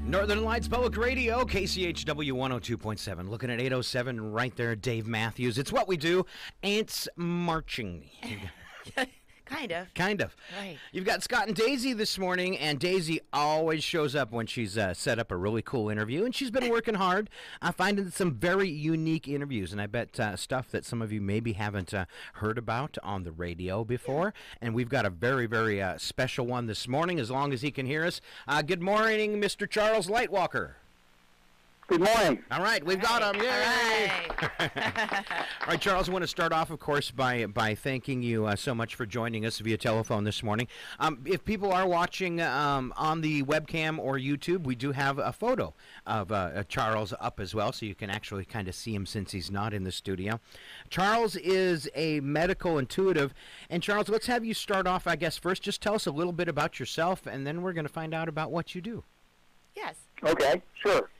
Northern Lights Public Radio, KCHW 102.7. Looking at 807 right there, Dave Matthews. It's what we do. Ants marching. Kind of. Right. You've got Scott and Daisy this morning, and Daisy always shows up when she's set up a really cool interview, and she's been working hard, finding some very unique interviews, and I bet stuff that some of you maybe haven't heard about on the radio before, and we've got a very, very special one this morning, as long as he can hear us. Good morning, Mr. Charles Lightwalker. Good morning. All right, we've got him. Yay! All right. All right, Charles, I want to start off, of course, by thanking you so much for joining us via telephone this morning. If people are watching on the webcam or YouTube, we do have a photo of Charles up as well, so you can actually kind of see him since he's not in the studio. Charles is a medical intuitive. And, Charles, let's have you start off, I guess, first. Just tell us a little bit about yourself, and then we're going to find out about what you do. Yes. Okay, sure.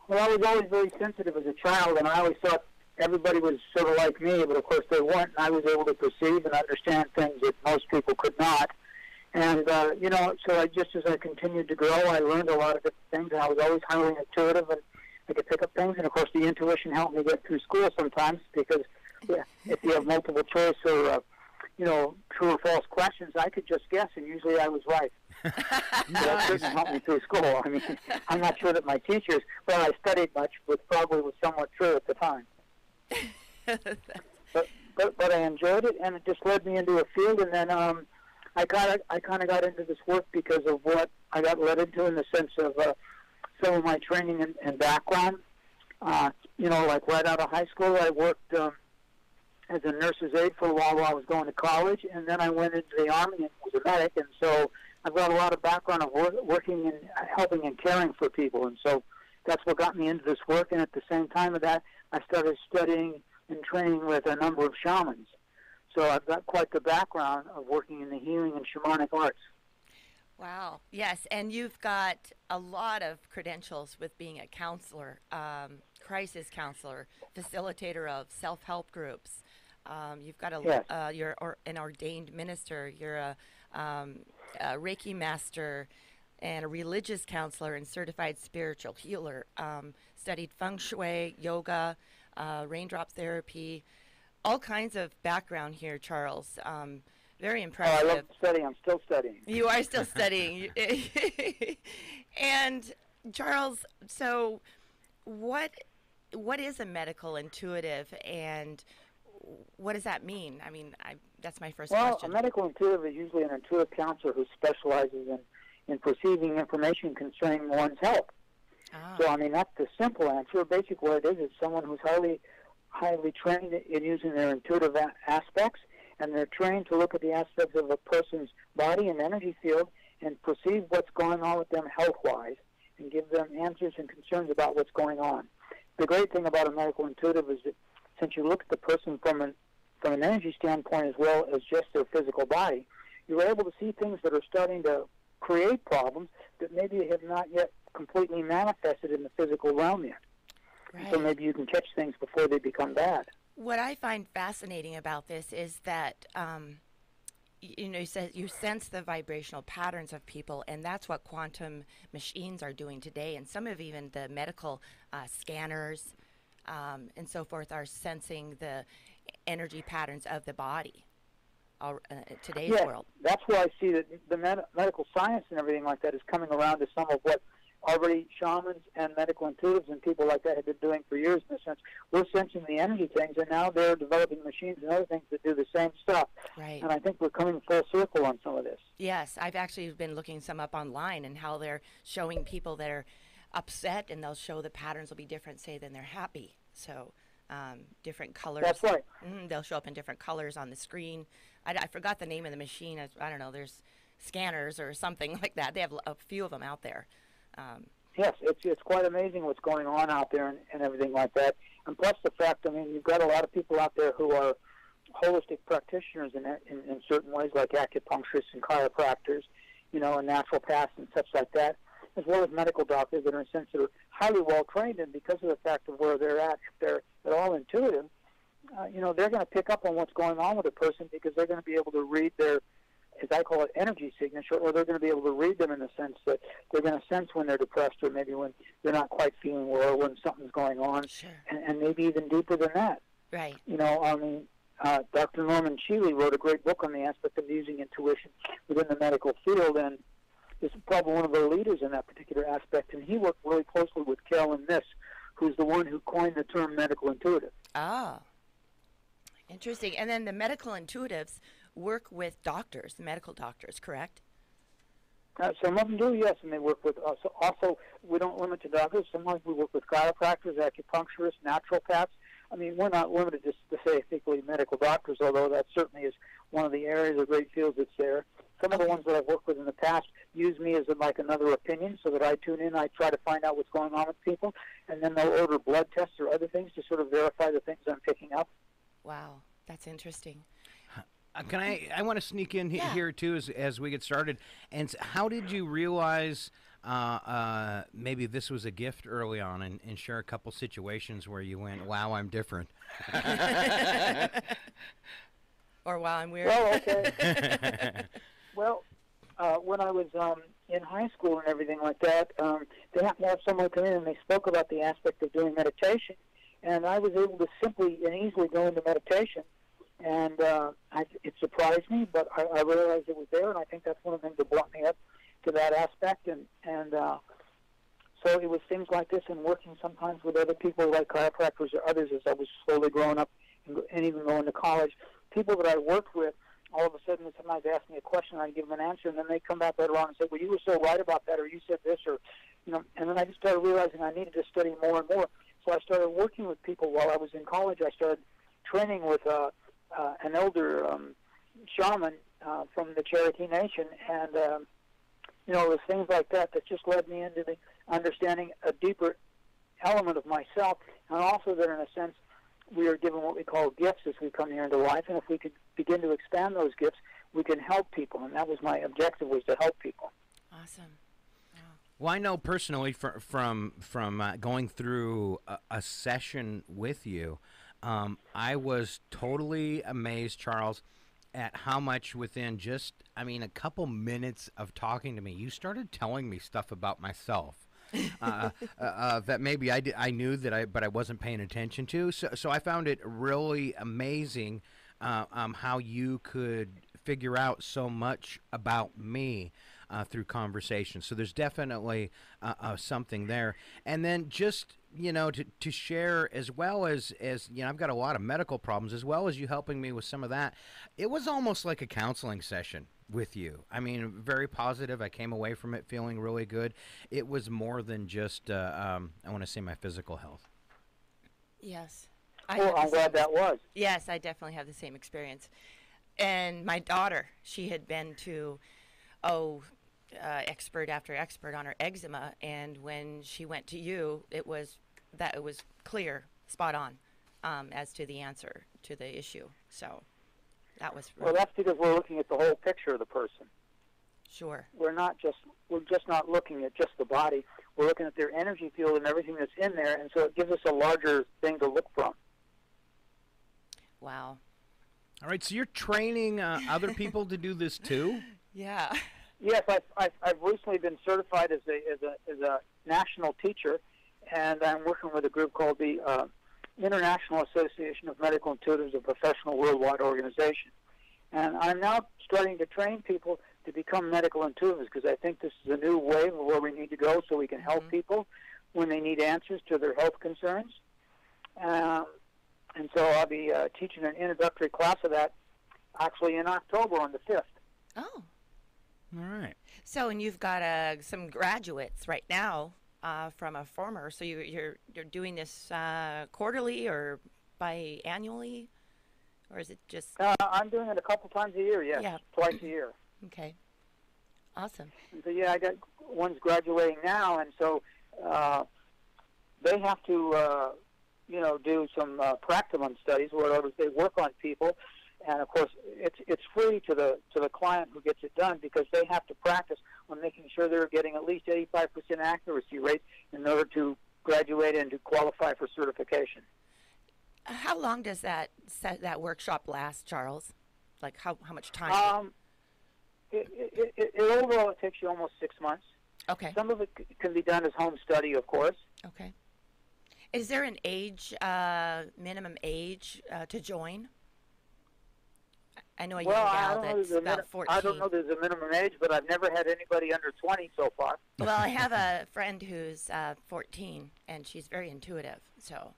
Well, I was always very sensitive as a child, and I always thought everybody was sort of like me, but of course they weren't, and I was able to perceive and understand things that most people could not. And, so as I continued to grow, I learned a lot of different things, and I was always highly intuitive, and I could pick up things, and of course the intuition helped me get through school sometimes, because if you have multiple choice or, true or false questions, I could just guess, and usually I was right. That didn't help me through school. I mean, I'm not sure that my teachers, well, I studied much, but probably was somewhat true at the time. But I enjoyed it, and it just led me into a field, and then I kind of got into this work because of what I got led into in the sense of some of my training and background. Like right out of high school, I worked as a nurse's aide for a while I was going to college, and then I went into the Army and was a medic, and so I've got a lot of background of working and helping and caring for people, and so that's what got me into this work. And at the same time of that, I started studying and training with a number of shamans. So I've got quite the background of working in the healing and shamanic arts. Wow. Yes, and you've got a lot of credentials with being a counselor, crisis counselor, facilitator of self-help groups. You've got you're an ordained minister. You're a Reiki master and a religious counselor and certified spiritual healer. Studied feng shui, yoga, raindrop therapy, all kinds of background here, Charles. Very impressive. Oh, I love studying. I'm still studying. You are still studying. And Charles, so what is a medical intuitive, and what does that mean? I mean, that's my first question. Well, a medical intuitive is usually an intuitive counselor who specializes in perceiving information concerning one's health. Ah. So, I mean, that's the simple answer. A basic word is someone who's highly trained in using their intuitive aspects, and they're trained to look at the aspects of a person's body and energy field and perceive what's going on with them health-wise and give them answers and concerns about what's going on. The great thing about a medical intuitive is that since you look at the person from an energy standpoint as well as just their physical body, you're able to see things that are starting to create problems that maybe have not yet completely manifested in the physical realm yet. Right. So maybe you can catch things before they become bad. What I find fascinating about this is that, you sense the vibrational patterns of people, and that's what quantum machines are doing today. And some of even the medical scanners and so forth are sensing the energy patterns of the body. Today's world. That's why I see that the medical science and everything like that is coming around to some of what already shamans and medical intuitives and people like that have been doing for years. In a sense, we're sensing the energy things, and now they're developing machines and other things that do the same stuff. Right. And I think we're coming full circle on some of this. Yes, I've actually been looking some up online and how they're showing people that are upset, and they'll show the patterns will be different, say, than they're happy. So different colors. That's right. They'll show up in different colors on the screen. I forgot the name of the machine. I don't know. There's scanners or something like that. They have a few of them out there. Yes, it's quite amazing what's going on out there and everything like that. And plus the fact, I mean, you've got a lot of people out there who are holistic practitioners in certain ways, like acupuncturists and chiropractors, and naturopaths and such like that, as well as medical doctors that are in a sense that are highly well trained, and because of the fact of where they're at, they're all intuitive. They're going to pick up on what's going on with a person because they're going to be able to read their, as I call it, energy signature, or they're going to be able to read them in the sense that they're going to sense when they're depressed, or maybe when they're not quite feeling well, or when something's going on, Sure. and maybe even deeper than that. Right. Dr. Norman Shealy wrote a great book on the aspect of using intuition within the medical field, and is probably one of the leaders in that particular aspect, and he worked really closely with Carolyn Miss, who's the one who coined the term medical intuitive. Oh, interesting. And then the medical intuitives work with doctors, the medical doctors, correct? Some of them do, yes, and they work with us. Also, we don't limit to doctors. Sometimes we work with chiropractors, acupuncturists, naturopaths. I mean, we're not limited to specifically medical doctors, although that certainly is one of the areas of great fields that's there. Some of the ones that I've worked with in the past use me as like another opinion, so that I tune in, I try to find out what's going on with people, and then they'll order blood tests or other things to sort of verify the things I'm picking up. Wow, that's interesting. I want to sneak in here too as we get started. And how did you realize maybe this was a gift early on, and share a couple situations where you went, wow, I'm different? Or wow, I'm weird. Well, okay. Well, when I was in high school and everything like that, they happened to have someone come in and they spoke about the aspect of doing meditation. And I was able to simply and easily go into meditation. And it surprised me, but I realized it was there, and I think that's one of the things that brought me up to that aspect. And so it was things like this, and working sometimes with other people like chiropractors or others as I was slowly growing up and even going to college. People that I worked with, all of a sudden, sometimes they ask me a question, I'd give them an answer, and then they come back later on and say, well, you were so right about that, or you said this, or, and then I just started realizing I needed to study more and more. So I started working with people while I was in college. I started training with an elder shaman from the Cherokee Nation, and it was things like that that just led me into the understanding a deeper element of myself, and also that in a sense we are given what we call gifts as we come here into life, and if we could begin to expand those gifts, we can help people, and that was my objective, was to help people. Awesome. Well, I know personally from going through a session with you, I was totally amazed, Charles, at how much within just, a couple minutes of talking to me, you started telling me stuff about myself that maybe I knew but I wasn't paying attention to. So I found it really amazing how you could figure out so much about me through conversation. So there's definitely something there. And then just, to share, as well as I've got a lot of medical problems, as well as you helping me with some of that. It was almost like a counseling session with you. Very positive. I came away from it feeling really good. It was more than just, I want to say, my physical health. Yes. I'm glad that was. Yes, I definitely have the same experience. And my daughter, she had been to, expert after expert on her eczema, and when she went to you, it was clear, spot on, as to the answer to the issue. So that was really, well, that's because we're looking at the whole picture of the person. Sure. We're just not looking at just the body. We're looking at their energy field and everything that's in there, and so it gives us a larger thing to look from. Wow. All right, so you're training other people to do this too? Yeah. Yes, I've recently been certified as a national teacher, and I'm working with a group called the International Association of Medical Intuitives, a professional worldwide organization. And I'm now starting to train people to become medical intuitives, because I think this is a new wave of where we need to go so we can help people when they need answers to their health concerns. And so I'll be teaching an introductory class of that actually in October on the 5th. Oh. All right. So, and you've got some graduates right now from a former. So you're doing this quarterly or biannually, or is it just? I'm doing it a couple times a year. Yes, yeah. Twice a year. Okay. Awesome. And so I got one's graduating now, and so they have to do some practicum studies where they work on people. And of course, it's free to the client who gets it done, because they have to practice on making sure they're getting at least 85% accuracy rate in order to graduate and to qualify for certification. How long does that workshop last, Charles? Like how much time? Overall, it takes you almost 6 months. Okay. Some of it can be done as home study, of course. Okay. Is there an age, minimum age to join? I know a young gal that's about 14. I don't know there's a minimum age, but I've never had anybody under 20 so far. Well, I have a friend who's 14, and she's very intuitive. So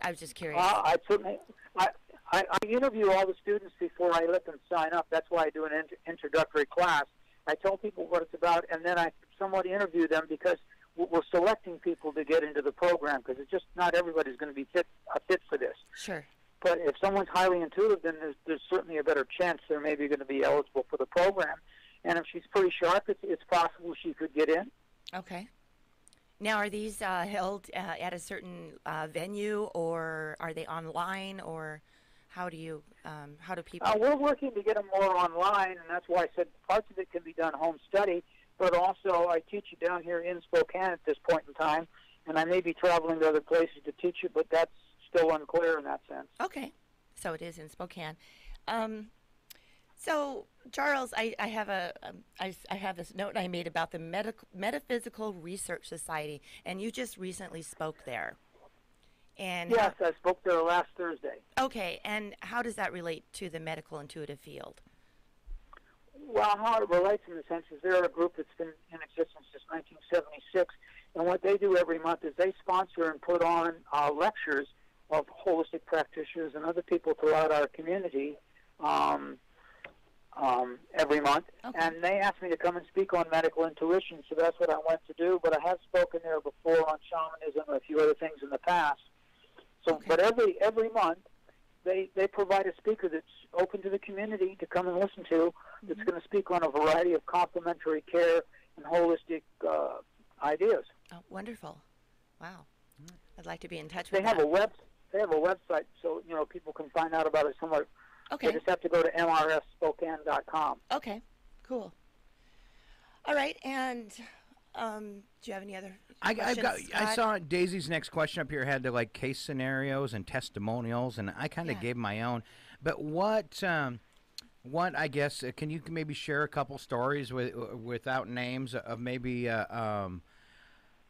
I was just curious. I interview all the students before I let them sign up. That's why I do an introductory class. I tell people what it's about, and then I somewhat interview them because we're selecting people to get into the program because it's just not everybody's going to be a fit for this. Sure. But if someone's highly intuitive, then there's certainly a better chance they're maybe going to be eligible for the program. And if she's pretty sharp, it's possible she could get in. Okay. Now, are these held at a certain venue, or are they online, or how do people? We're working to get them more online, and that's why I said parts of it can be done home study. But also, I teach it down here in Spokane at this point in time, and I may be traveling to other places to teach it, but that's still unclear in that sense. Okay, so it is in Spokane. So, Charles, I have this note I made about the Metaphysical Research Society, and you just recently spoke there. And yes, I spoke there last Thursday. Okay, and how does that relate to the medical intuitive field? Well, how it relates in the sense is they're a group that's been in existence since 1976, and what they do every month is they sponsor and put on lectures of holistic practitioners and other people throughout our community every month. Okay. And they asked me to come and speak on medical intuition, so that's what I went to do. But I have spoken there before on shamanism and a few other things in the past. So, okay. But every month, they provide a speaker that's open to the community to come and listen to, that's going to speak on a variety of complementary care and holistic ideas. Oh, wonderful. Wow. I'd like to be in touch with They have a website, so people can find out about it somewhere. Okay. They just have to go to mrsspokane.com. Okay, cool. All right, and do you have any other questions, I saw Daisy's next question up here had the case scenarios and testimonials, and I kind of gave my own. But what I guess can you maybe share a couple stories without names of maybe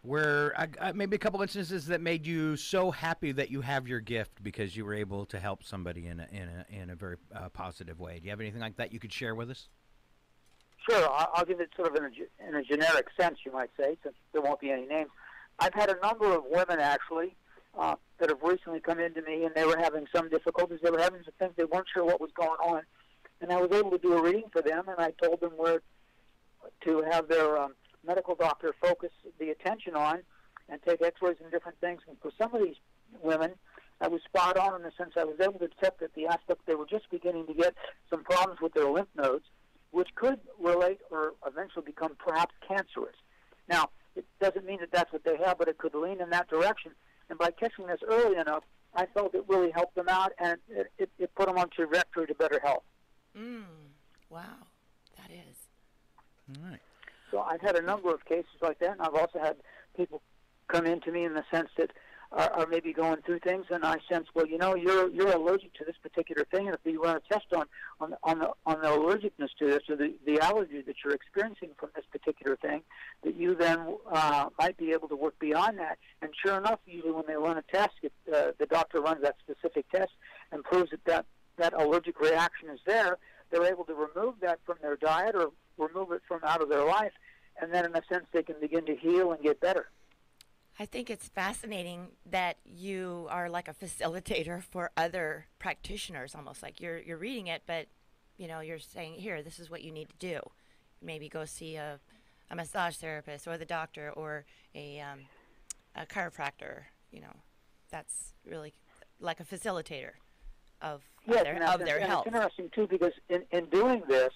where maybe a couple instances that made you so happy that you have your gift because you were able to help somebody in a very positive way. Do you have anything like that you could share with us? Sure. I'll give it sort of in a generic sense, you might say, since there won't be any names. I've had a number of women, actually, that have recently come into me, and they were having some difficulties. They were having some things. They weren't sure what was going on. And I was able to do a reading for them, and I told them where to have their medical doctor focus the attention on and take x-rays and different things. And for some of these women, I was spot on in the sense I was able to detect that the aspect they were just beginning to get some problems with their lymph nodes, which could relate or eventually become perhaps cancerous. Now, it doesn't mean that that's what they have, but it could lean in that direction. And by catching this early enough, I felt it really helped them out, and it put them on trajectory to better health. Wow, that is. All right. So I've had a number of cases like that, and I've also had people come in to me in the sense that are maybe going through things, and I sense, well, you're allergic to this particular thing, and if you run a test on the allergicness to this, or the allergy that you're experiencing from this particular thing, that you then might be able to work beyond that. And sure enough, usually when they run a test, the doctor runs that specific test and proves that allergic reaction is there, they're able to remove that from their diet or remove it from out of their life, and then in a sense they can begin to heal and get better. I think it's fascinating that you are like a facilitator for other practitioners, almost like you're reading it, but you're saying, here, this is what you need to do. Maybe go see a massage therapist or the doctor or a chiropractor. That's really like a facilitator of their health. It's interesting too because in doing this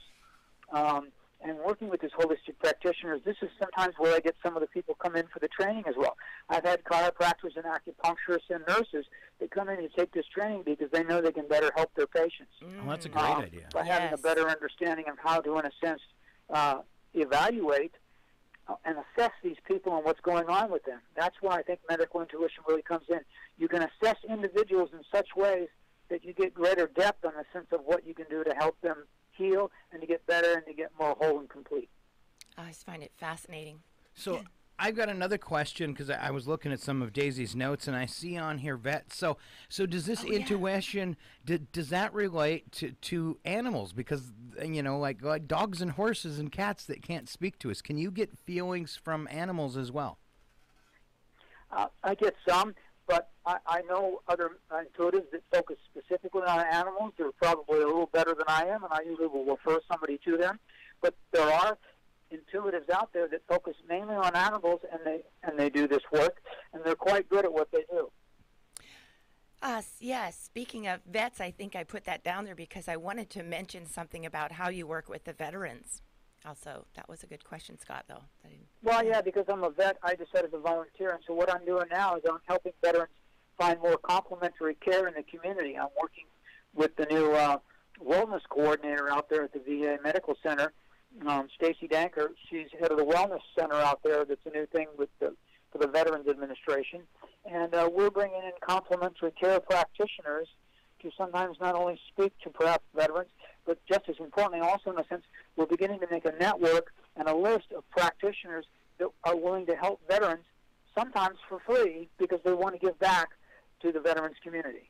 and working with these holistic practitioners, this is sometimes where I get some of the people come in for the training as well. I've had chiropractors and acupuncturists and nurses that come in and take this training because they know they can better help their patients. Well, that's a great idea. By having a better understanding of how to, in a sense, evaluate and assess these people and what's going on with them. That's why I think medical intuition really comes in. You can assess individuals in such ways that you get greater depth on a sense of what you can do to help them heal and to get better and to get more whole and complete. I just find it fascinating. So I've got another question, because I was looking at some of Daisy's notes, and I see on here vet. So does this intuition, does that relate to animals? Because, like dogs and horses and cats that can't speak to us. Can you get feelings from animals as well? I get some, but I know other intuitives that focus specifically on animals. They're probably a little better than I am, and I usually will refer somebody to them. But there are intuitives out there that focus mainly on animals, and they do this work, and they're quite good at what they do. Yes. Speaking of vets, I think I put that down there because I wanted to mention something about how you work with the veterans. Also, that was a good question, Scott, though. Well, yeah, because I'm a vet, I decided to volunteer, and so what I'm doing now is I'm helping veterans find more complementary care in the community. I'm working with the new wellness coordinator out there at the VA Medical Center, Stacy Danker. She's head of the wellness center out there. That's a new thing for the Veterans Administration, and we're bringing in complementary care practitioners to sometimes not only speak to perhaps veterans, but just as importantly, also in a sense, we're beginning to make a network and a list of practitioners that are willing to help veterans, sometimes for free, because they want to give back to the veterans community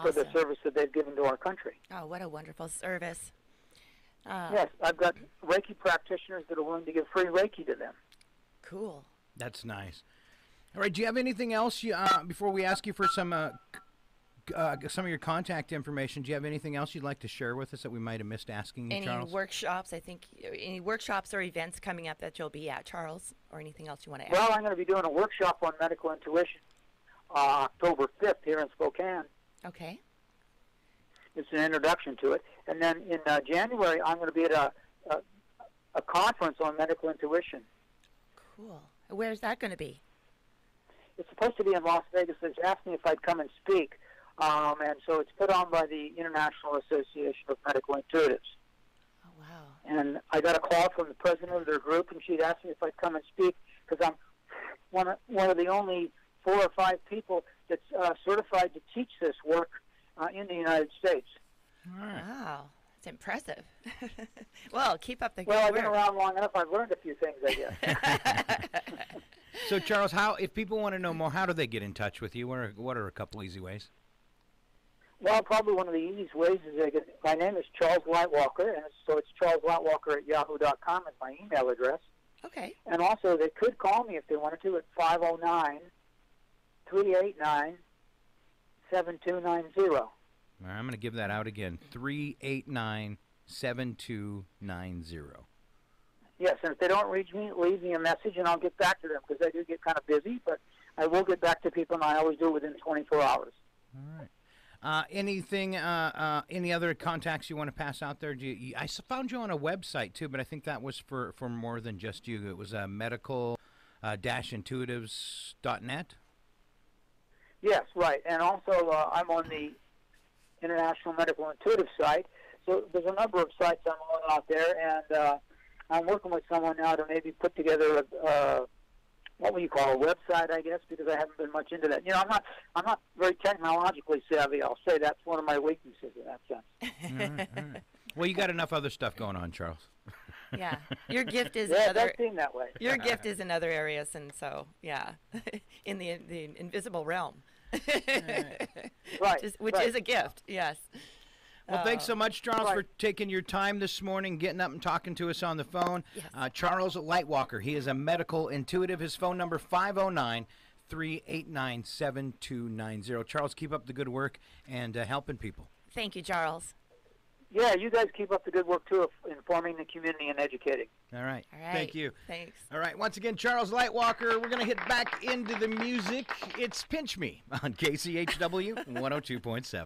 for the service that they've given to our country. Oh, what a wonderful service. Yes, I've got Reiki practitioners that are willing to give free Reiki to them. Cool. That's nice. All right, do you have anything else before we ask you for some of your contact information? Do you have anything else you'd like to share with us that we might have missed asking you, Charles? Any workshops, any workshops or events coming up that you'll be at, Charles, or anything else you want to add? Well, I'm going to be doing a workshop on medical intuition October 5th here in Spokane. Okay. It's an introduction to it. And then in January, I'm going to be at a conference on medical intuition. Cool. Where's that going to be? It's supposed to be in Las Vegas. They asked me if I'd come and speak. And so it's put on by the International Association of Medical Intuitives. Oh, wow. And I got a call from the president of their group, and she'd asked me if I'd come and speak, because I'm one of the only 4 or 5 people that's certified to teach this work in the United States. All right. Wow. That's impressive. Well, keep up the good work. work. I've been around long enough. I've learned a few things, I guess. So, Charles, if people want to know more, how do they get in touch with you? What are a couple easy ways? Well, probably one of the easiest ways is my name is Charles Lightwalker, and so it's charleslightwalker@yahoo.com is my email address. Okay. And also, they could call me if they wanted to at 509-389-7290. All right, I'm going to give that out again, 389-7290. Yes, and if they don't reach me, leave me a message, and I'll get back to them, because I do get kind of busy, but I will get back to people, and I always do it within 24 hours. All right. Anything, any other contacts you want to pass out there? I found you on a website, too, but I think that was for more than just you. It was medical-intuitives.net. Yes, right. And also, I'm on the International Medical Intuitive site. So there's a number of sites I'm on out there, and I'm working with someone now to maybe put together what would you call a website, I guess, because I haven't been much into that. I'm not very technologically savvy. I'll say that's one of my weaknesses in that sense. All right. Well, you got enough other stuff going on, Charles. Yeah, your gift is it does seem that way. Your gift is in other areas, and so in the invisible realm, right, which is a gift. Yes. Well, thanks so much, Charles, for taking your time this morning, getting up and talking to us on the phone. Yes. Charles Lightwalker, he is a medical intuitive. His phone number, 509-389-7290. Charles, keep up the good work and helping people. Thank you, Charles. Yeah, you guys keep up the good work, too, of informing the community and educating. All right. All right. Thank you. Thanks. All right. Once again, Charles Lightwalker, we're going to hit back into the music. It's Pinch Me on KCHW 102.7.